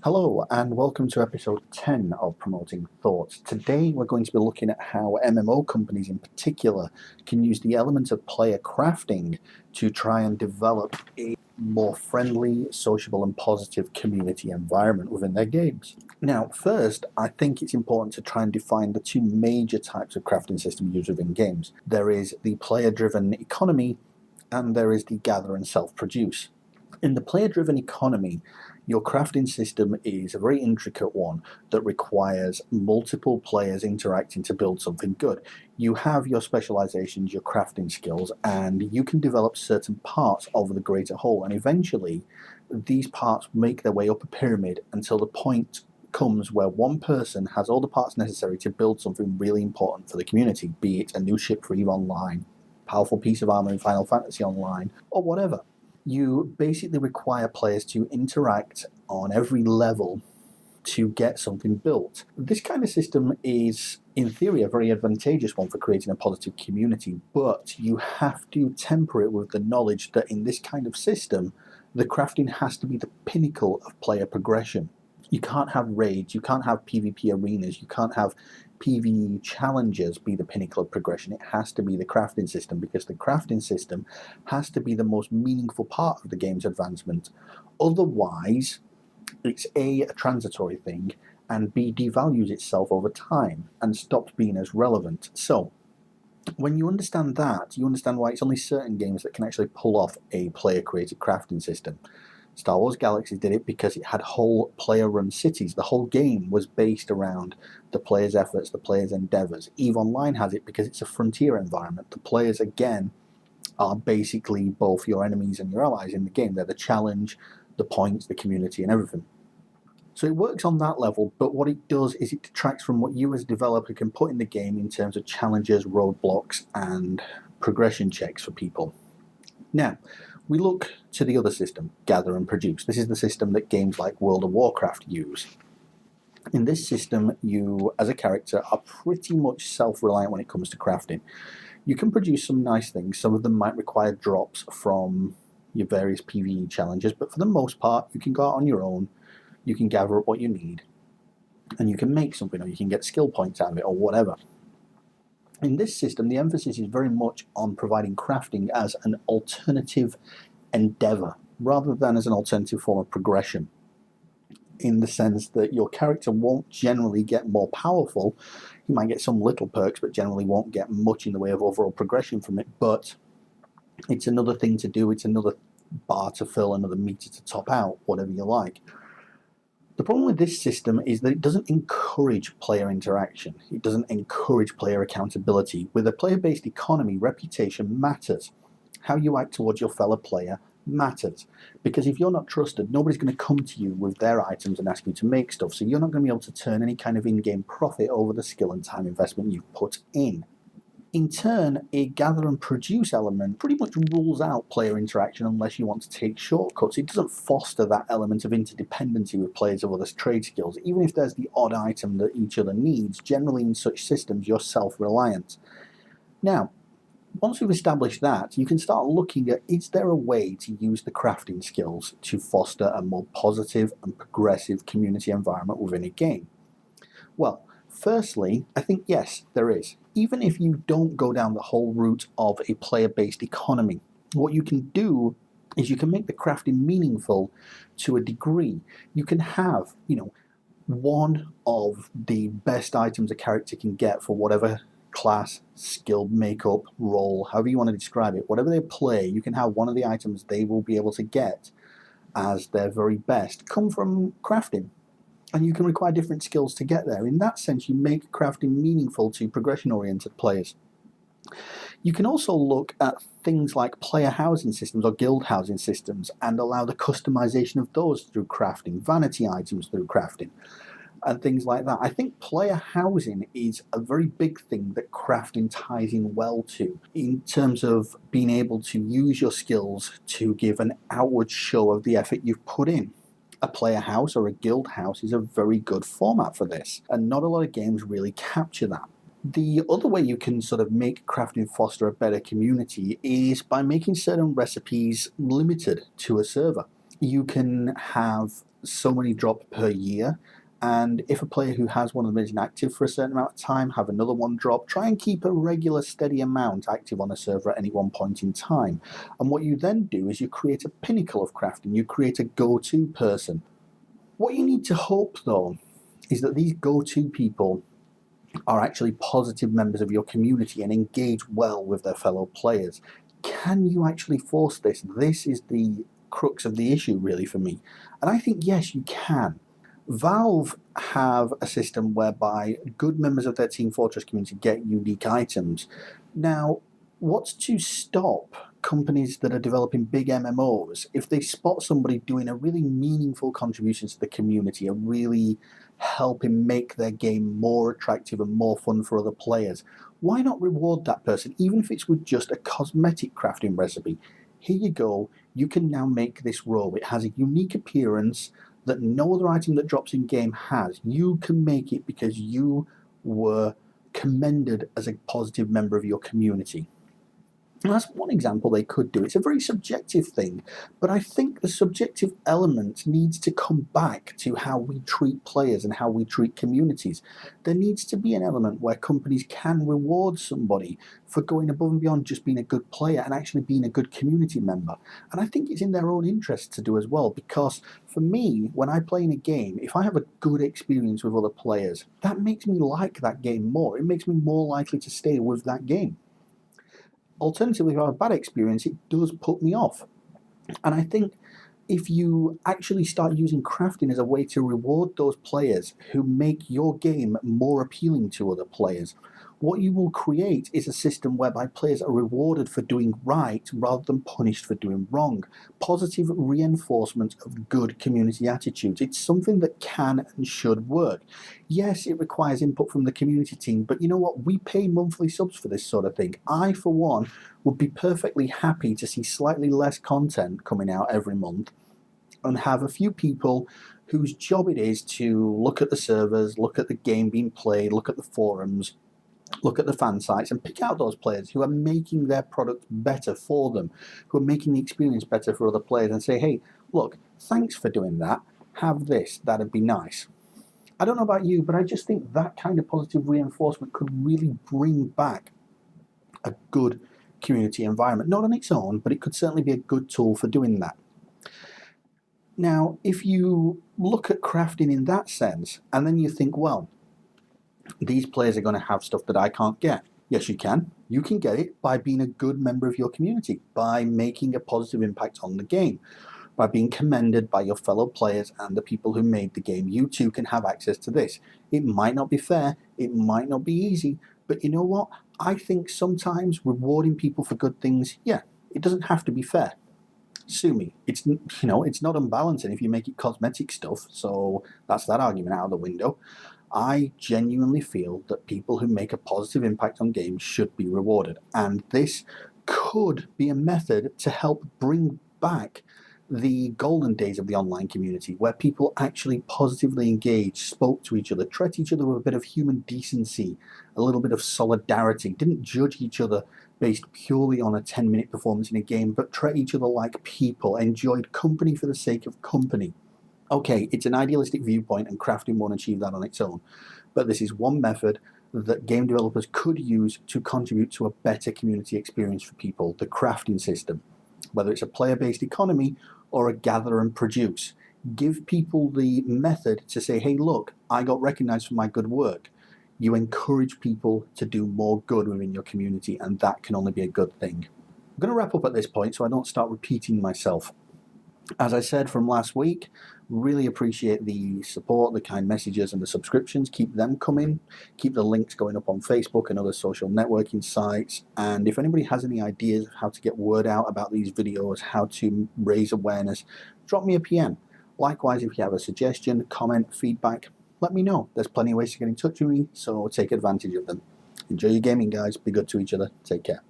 Hello and welcome to episode 10 of Promoting Thoughts. Today we're going to be looking at how MMO companies in particular can use the element of player crafting to try and develop a more friendly, sociable and positive community environment within their games. Now first, I think it's important to try and define the two major types of crafting system used within games. There is the player-driven economy and there is the gather and self-produce. In the player-driven economy, your crafting system is a very intricate one that requires multiple players interacting to build something good. You have your specializations, your crafting skills, and you can develop certain parts of the greater whole, and eventually these parts make their way up a pyramid until the point comes where one person has all the parts necessary to build something really important for the community, be it a new ship for EVE Online, powerful piece of armor in Final Fantasy Online, or whatever. You basically require players to interact on every level to get something built. This kind of system is, in theory, a very advantageous one for creating a positive community, but you have to temper it with the knowledge that in this kind of system, the crafting has to be the pinnacle of player progression. You can't have raids, you can't have PvP arenas, you can't have PvE challenges be the pinnacle of progression. It has to be the crafting system, because the crafting system has to be the most meaningful part of the game's advancement. Otherwise, it's a transitory thing, and B, devalues itself over time and stops being as relevant. So, when you understand that, you understand why it's only certain games that can actually pull off a player-created crafting system. Star Wars Galaxies did it because it had whole player-run cities. The whole game was based around the players' efforts, the players' endeavors. EVE Online has it because it's a frontier environment. The players, again, are basically both your enemies and your allies in the game. They're the challenge, the points, the community, and everything. So it works on that level, but what it does is it detracts from what you as a developer can put in the game in terms of challenges, roadblocks, and progression checks for people. Now, we look to the other system, gather and produce. This is the system that games like World of Warcraft use. In this system, you, as a character, are pretty much self-reliant when it comes to crafting. You can produce some nice things. Some of them might require drops from your various PvE challenges, but for the most part, you can go out on your own, you can gather up what you need, and you can make something, or you can get skill points out of it, or whatever. In this system, the emphasis is very much on providing crafting as an alternative endeavor, rather than as an alternative form of progression, in the sense that your character won't generally get more powerful. You might get some little perks, but generally won't get much in the way of overall progression from it, but it's another thing to do, it's another bar to fill, another meter to top out, whatever you like. The problem with this system is that it doesn't encourage player interaction. It doesn't encourage player accountability. With a player-based economy, reputation matters. How you act towards your fellow player matters. Because if you're not trusted, nobody's going to come to you with their items and ask you to make stuff, so you're not going to be able to turn any kind of in-game profit over the skill and time investment you've put in. In turn, a gather and produce element pretty much rules out player interaction unless you want to take shortcuts. It doesn't foster that element of interdependency with players of other trade skills. Even if there's the odd item that each other needs, generally in such systems you're self-reliant. Now, once we've established that, you can start looking at, is there a way to use the crafting skills to foster a more positive and progressive community environment within a game? Well, firstly, I think yes, there is. Even if you don't go down the whole route of a player-based economy, what you can do is you can make the crafting meaningful to a degree. You can have, one of the best items a character can get for whatever class, skill, makeup, role, however you want to describe it, whatever they play, you can have one of the items they will be able to get as their very best come from crafting. And you can require different skills to get there. In that sense, you make crafting meaningful to progression-oriented players. You can also look at things like player housing systems or guild housing systems and allow the customization of those through crafting, vanity items through crafting, and things like that. I think player housing is a very big thing that crafting ties in well to, in terms of being able to use your skills to give an outward show of the effort you've put in. A player house or a guild house is a very good format for this, and not a lot of games really capture that. The other way you can sort of make crafting foster a better community is by making certain recipes limited to a server. You can have so many drop per year. And if a player who has one of them is inactive for a certain amount of time, have another one drop, try and keep a regular steady amount active on a server at any one point in time. And what you then do is you create a pinnacle of crafting, you create a go-to person. What you need to hope, though, is that these go-to people are actually positive members of your community and engage well with their fellow players. Can you actually force this? This is the crux of the issue, really, for me. And I think, yes, you can. Valve have a system whereby good members of their Team Fortress community get unique items. Now, what's to stop companies that are developing big MMOs, if they spot somebody doing a really meaningful contribution to the community, and really helping make their game more attractive and more fun for other players, why not reward that person, even if it's with just a cosmetic crafting recipe? Here you go, you can now make this robe. It has a unique appearance that no other item that drops in game has. You can make it because you were commended as a positive member of your community. And that's one example they could do. It's a very subjective thing, but I think the subjective element needs to come back to how we treat players and how we treat communities. There needs to be an element where companies can reward somebody for going above and beyond just being a good player and actually being a good community member. And I think it's in their own interest to do as well, because for me, when I play in a game, if I have a good experience with other players, that makes me like that game more. It makes me more likely to stay with that game. Alternatively, if I have a bad experience, it does put me off. And I think if you actually start using crafting as a way to reward those players who make your game more appealing to other players, what you will create is a system whereby players are rewarded for doing right rather than punished for doing wrong. Positive reinforcement of good community attitudes. It's something that can and should work. Yes, it requires input from the community team, but you know what? We pay monthly subs for this sort of thing. I, for one, would be perfectly happy to see slightly less content coming out every month and have a few people whose job it is to look at the servers, look at the game being played, look at the forums, look at the fan sites and pick out those players who are making their product better for them, who are making the experience better for other players, and say, hey, look, thanks for doing that, have this, that'd be nice. I don't know about you, but I just think that kind of positive reinforcement could really bring back a good community environment. Not on its own, but it could certainly be a good tool for doing that. Now, if you look at crafting in that sense, and then you think, well, these players are going to have stuff that I can't get. Yes, you can. You can get it by being a good member of your community, by making a positive impact on the game, by being commended by your fellow players and the people who made the game. You too can have access to this. It might not be fair, it might not be easy, but you know what? I think sometimes rewarding people for good things, yeah, it doesn't have to be fair. Sue me. It's not unbalancing if you make it cosmetic stuff, so that's that argument out of the window. I genuinely feel that people who make a positive impact on games should be rewarded, and this could be a method to help bring back the golden days of the online community, where people actually positively engaged, spoke to each other, treated each other with a bit of human decency, a little bit of solidarity, didn't judge each other based purely on a 10-minute performance in a game, but treat each other like people, enjoyed company for the sake of company. Okay, it's an idealistic viewpoint and crafting won't achieve that on its own, but this is one method that game developers could use to contribute to a better community experience for people, the crafting system. Whether it's a player-based economy or a gather and produce. Give people the method to say, hey, look, I got recognized for my good work. You encourage people to do more good within your community, and that can only be a good thing. I'm going to wrap up at this point so I don't start repeating myself. As I said from last week, really appreciate the support, the kind messages and the subscriptions. Keep them coming. Keep the links going up on Facebook and other social networking sites. And if anybody has any ideas of how to get word out about these videos, how to raise awareness, drop me a PM. Likewise, if you have a suggestion, comment, feedback, let me know. There's plenty of ways to get in touch with me, so take advantage of them. Enjoy your gaming, guys. Be good to each other. Take care.